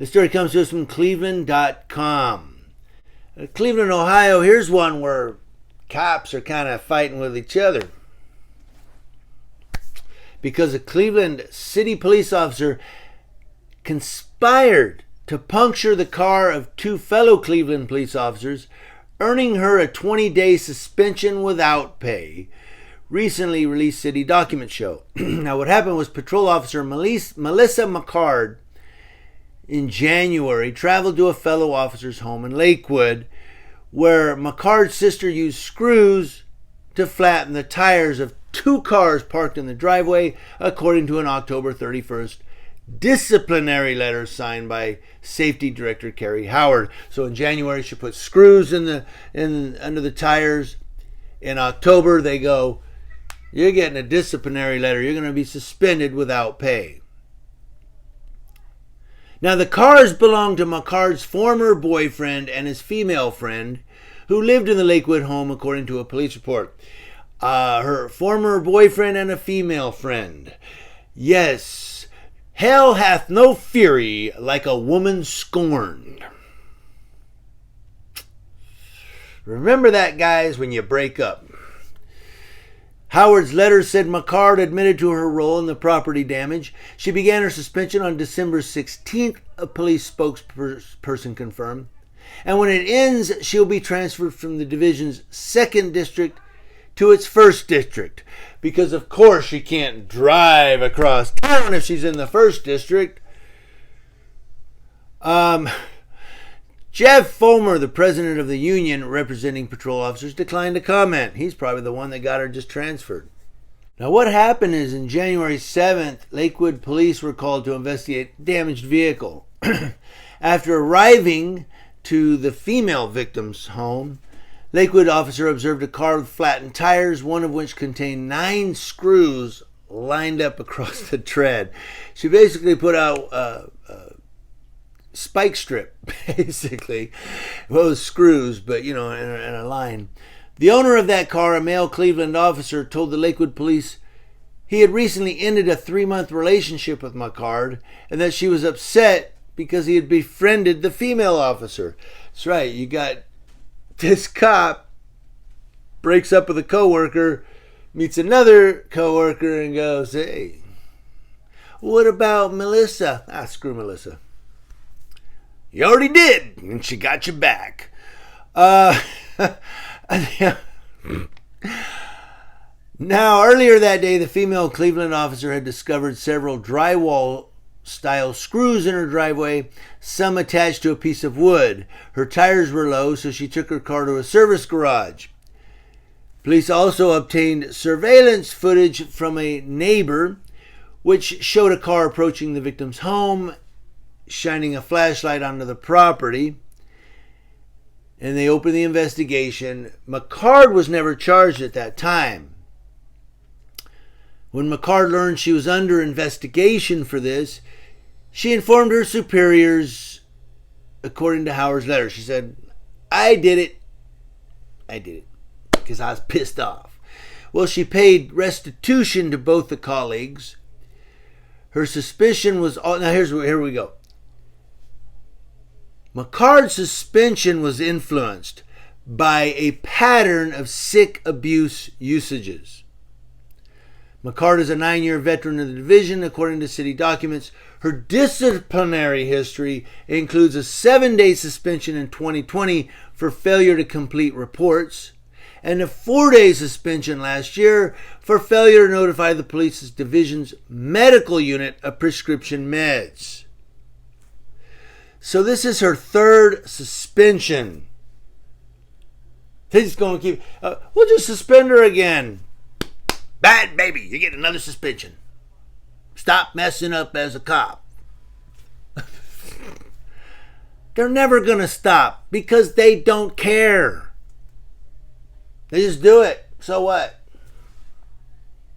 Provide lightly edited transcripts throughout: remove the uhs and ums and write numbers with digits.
The story comes to us from Cleveland.com. Cleveland, Ohio, here's one where cops are kind of fighting with each other. Because a Cleveland city police officer conspired to puncture the car of two fellow Cleveland police officers, earning her a 20-day suspension without pay. Recently released city documents show. Now, what happened was patrol officer Melissa McCard in January traveled to a fellow officer's home in Lakewood, where McCard's sister used screws to flatten the tires of two cars parked in the driveway, according to an October 31st disciplinary letter signed by Safety Director Kerry Howard. So in January, she put screws under the tires. In October, they go, "You're getting a disciplinary letter. You're going to be suspended without pay." Now, the cars belonged to McCard's former boyfriend and his female friend, who lived in the Lakewood home, according to a police report. Her former boyfriend and a female friend. Yes, hell hath no fury like a woman scorned. Remember that, guys, when you break up. Howard's letter said McCard admitted to her role in the property damage. She began her suspension on December 16th, a police spokesperson confirmed. And when it ends, she'll be transferred from the division's 2nd district to its 1st district. Because, of course, she can't drive across town if she's in the 1st district. Jeff Fulmer, the president of the union representing patrol officers, declined to comment. He's probably the one that got her just transferred. Now, what happened is on January 7th, Lakewood police were called to investigate a damaged vehicle. After arriving to the female victim's home, Lakewood officer observed a car with flattened tires, one of which contained 9 screws lined up across the tread. She basically put out spike strip, basically. Well, it was screws, but, in a line. The owner of that car, a male Cleveland officer, told the Lakewood police he had recently ended a 3-month relationship with McCard and that she was upset because he had befriended the female officer. That's right, you got this cop breaks up with a coworker, meets another coworker and goes, "Hey, what about Melissa?" Screw Melissa. You already did, and she got you back. Now, earlier that day, the female Cleveland officer had discovered several drywall-style screws in her driveway, some attached to a piece of wood. Her tires were low, so she took her car to a service garage. Police also obtained surveillance footage from a neighbor, which showed a car approaching the victim's home, shining a flashlight onto the property, and they opened the investigation. McCard was never charged at that time. When McCard learned she was under investigation for this, she informed her superiors, according to Howard's letter. She said, I did it because I was pissed off. Well, she paid restitution to both the colleagues. Her suspicion was... Now, here we go. McCard's suspension was influenced by a pattern of sick abuse usages. McCard is a 9-year veteran of the division, according to city documents. Her disciplinary history includes a 7-day suspension in 2020 for failure to complete reports, and a 4-day suspension last year for failure to notify the police's division's medical unit of prescription meds. So this is her 3rd suspension. They're just going to keep... we'll just suspend her again. Bad baby, you get another suspension. Stop messing up as a cop. They're never going to stop because they don't care. They just do it. So what?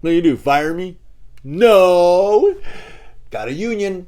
What do you do? Fire me? No. Got a union.